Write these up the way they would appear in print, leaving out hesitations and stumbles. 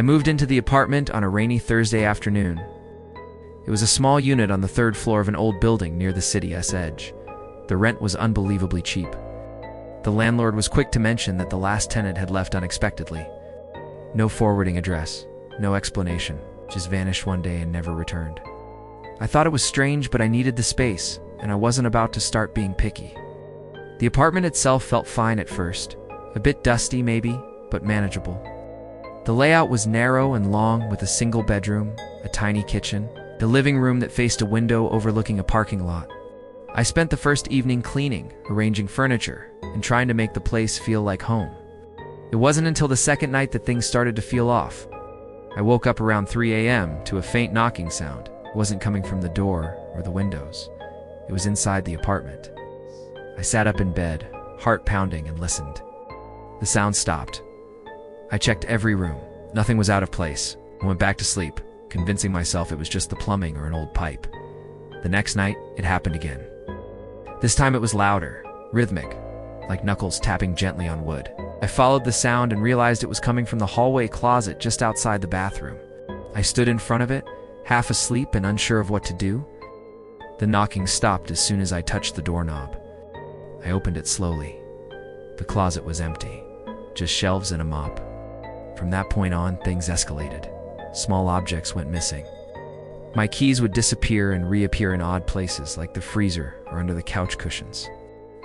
I moved into the apartment on a rainy Thursday afternoon. It was a small unit on the third floor of an old building near the city's edge. The rent was unbelievably cheap. The landlord was quick to mention that the last tenant had left unexpectedly. No forwarding address, no explanation, just vanished one day and never returned. I thought it was strange, but I needed the space, and I wasn't about to start being picky. The apartment itself felt fine at first, a bit dusty maybe, but manageable. The layout was narrow and long with a single bedroom, a tiny kitchen, the living room that faced a window overlooking a parking lot. I spent the first evening cleaning, arranging furniture, and trying to make the place feel like home. It wasn't until the second night that things started to feel off. I woke up around 3 a.m. to a faint knocking sound. It wasn't coming from the door or the windows. It was inside the apartment. I sat up in bed, heart pounding, and listened. The sound stopped. I checked every room. Nothing was out of place. I went back to sleep, convincing myself it was just the plumbing or an old pipe. The next night, it happened again. This time it was louder, rhythmic, like knuckles tapping gently on wood. I followed the sound and realized it was coming from the hallway closet just outside the bathroom. I stood in front of it, half asleep and unsure of what to do. The knocking stopped as soon as I touched the doorknob. I opened it slowly. The closet was empty, just shelves and a mop. From that point on, things escalated. Small objects went missing. My keys would disappear and reappear in odd places, like the freezer or under the couch cushions.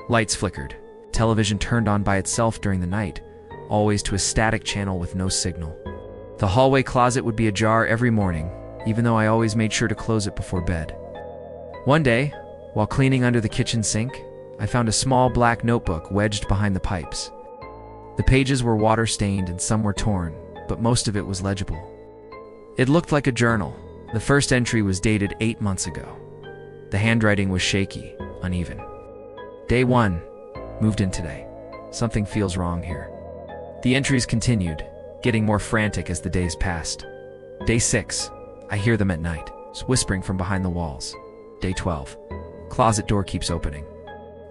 Lights flickered. Television turned on by itself during the night, always to a static channel with no signal. The hallway closet would be ajar every morning, even though I always made sure to close it before bed. One day, while cleaning under the kitchen sink, I found a small black notebook wedged behind the pipes. The pages were water-stained and some were torn, but most of it was legible. It looked like a journal. The first entry was dated 8 months ago. The handwriting was shaky, uneven. Day 1. Moved in today. Something feels wrong here. The entries continued, getting more frantic as the days passed. Day 6. I hear them at night, whispering from behind the walls. Day 12. Closet door keeps opening,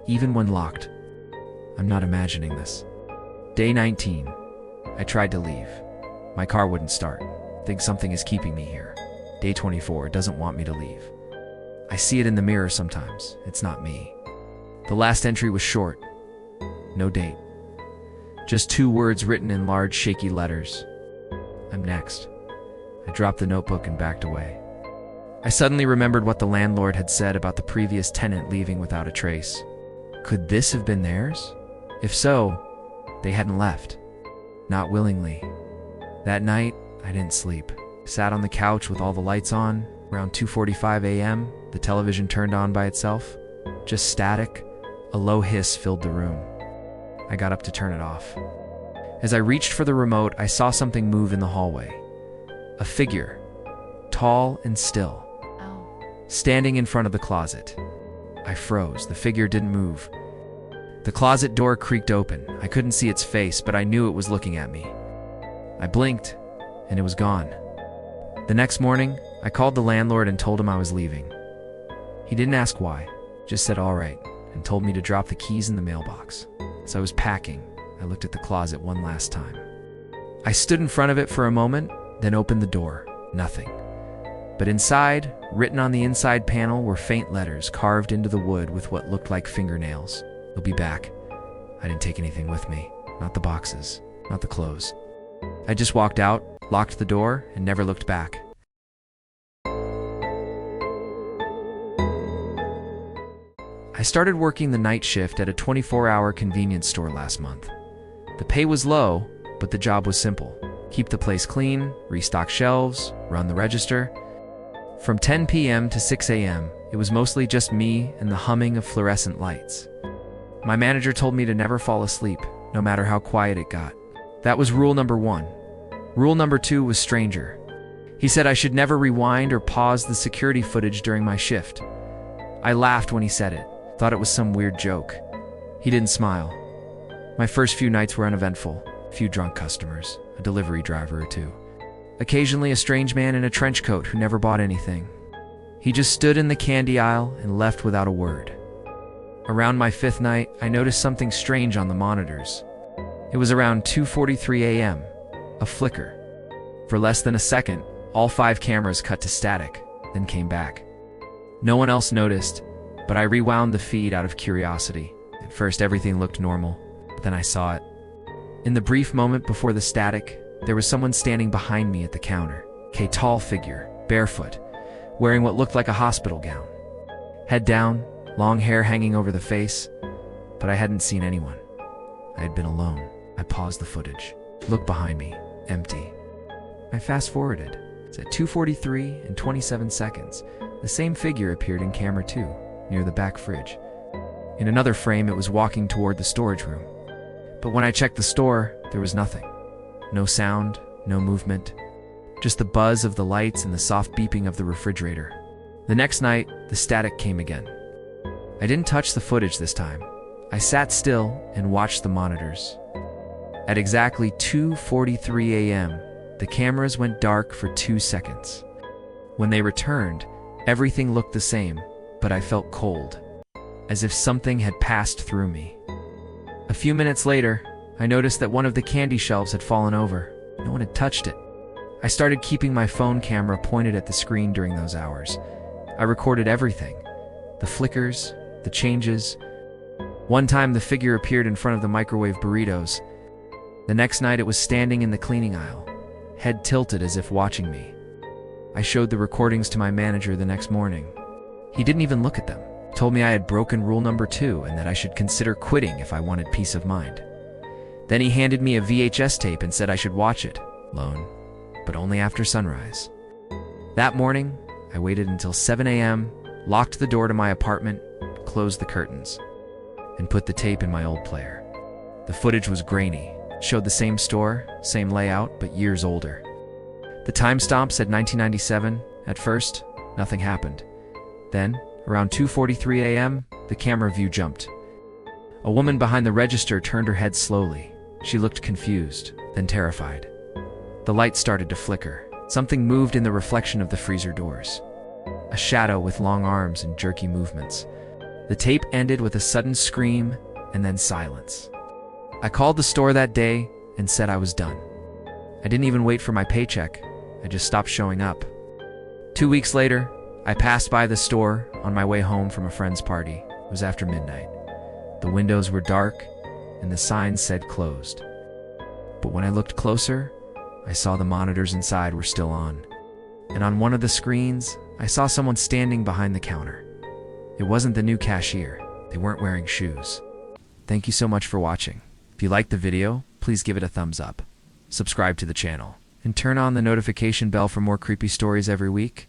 even when locked. I'm not imagining this. Day 19. I tried to leave. My car wouldn't start. Think something is keeping me here. Day 24. It doesn't want me to leave. I see it in the mirror sometimes. It's not me. The last entry was short. No date. Just 2 words written in large, shaky letters. I'm next. I dropped the notebook and backed away. I suddenly remembered what the landlord had said about the previous tenant leaving without a trace. Could this have been theirs? If so, they hadn't left. Not willingly. That night, I didn't sleep. Sat on the couch with all the lights on. Around 2:45 a.m., the television turned on by itself. Just static. A low hiss filled the room. I got up to turn it off. As I reached for the remote, I saw something move in the hallway. A figure, tall and still, standing in front of the closet. I froze. The figure didn't move. The closet door creaked open. I couldn't see its face, but I knew it was looking at me. I blinked, and it was gone. The next morning, I called the landlord and told him I was leaving. He didn't ask why, just said all right, and told me to drop the keys in the mailbox. As I was packing, I looked at the closet one last time. I stood in front of it for a moment, then opened the door. Nothing. But inside, written on the inside panel, were faint letters carved into the wood with what looked like fingernails. You'll be back. I didn't take anything with me. Not the boxes. Not the clothes. I just walked out, locked the door, and never looked back. I started working the night shift at a 24-hour convenience store last month. The pay was low, but the job was simple. Keep the place clean, restock shelves, run the register. From 10 p.m. to 6 a.m., it was mostly just me and the humming of fluorescent lights. My manager told me to never fall asleep, no matter how quiet it got. That was rule number 1. Rule number 2 was stranger. He said I should never rewind or pause the security footage during my shift. I laughed when he said it, thought it was some weird joke. He didn't smile. My first few nights were uneventful. A few drunk customers, a delivery driver or two. Occasionally a strange man in a trench coat who never bought anything. He just stood in the candy aisle and left without a word. Around my 5th night, I noticed something strange on the monitors. It was around 2:43 a.m. A flicker. For less than a second, all 5 cameras cut to static, then came back. No one else noticed, but I rewound the feed out of curiosity. At first, everything looked normal, but then I saw it. In the brief moment before the static, there was someone standing behind me at the counter. A tall figure, barefoot, wearing what looked like a hospital gown. Head down, long hair hanging over the face, but I hadn't seen anyone. I had been alone. I paused the footage. Looked behind me, empty. I fast-forwarded. It's at 2:43 and 27 seconds. The same figure appeared in camera 2, near the back fridge. In another frame, it was walking toward the storage room. But when I checked the store, there was nothing. No sound, no movement. Just the buzz of the lights and the soft beeping of the refrigerator. The next night, the static came again. I didn't touch the footage this time. I sat still and watched the monitors. At exactly 2:43 a.m., the cameras went dark for 2 seconds. When they returned, everything looked the same, but I felt cold, as if something had passed through me. A few minutes later, I noticed that one of the candy shelves had fallen over. No one had touched it. I started keeping my phone camera pointed at the screen during those hours. I recorded everything. The flickers, the changes. One time the figure appeared in front of the microwave burritos. The next night it was standing in the cleaning aisle, head tilted as if watching me. I showed the recordings to my manager the next morning. He didn't even look at them. Told me I had broken rule number 2 and that I should consider quitting if I wanted peace of mind. Then he handed me a VHS tape and said I should watch it, alone, but only after sunrise. That morning, I waited until 7 a.m., locked the door to my apartment, closed the curtains, and put the tape in my old player. The footage was grainy, showed the same store, same layout, but years older. The timestamp said 1997. At first, nothing happened. Then, around 2:43 a.m., the camera view jumped. A woman behind the register turned her head slowly. She looked confused, then terrified. The light started to flicker. Something moved in the reflection of the freezer doors. A shadow with long arms and jerky movements. The tape ended with a sudden scream and then silence. I called the store that day and said I was done. I didn't even wait for my paycheck. I just stopped showing up. 2 weeks later, I passed by the store on my way home from a friend's party. It was after midnight. The windows were dark and the sign said closed. But when I looked closer, I saw the monitors inside were still on. And on one of the screens, I saw someone standing behind the counter. It wasn't the new cashier. They weren't wearing shoes. Thank you so much for watching. If you liked the video, please give it a thumbs up. Subscribe to the channel, and turn on the notification bell for more creepy stories every week.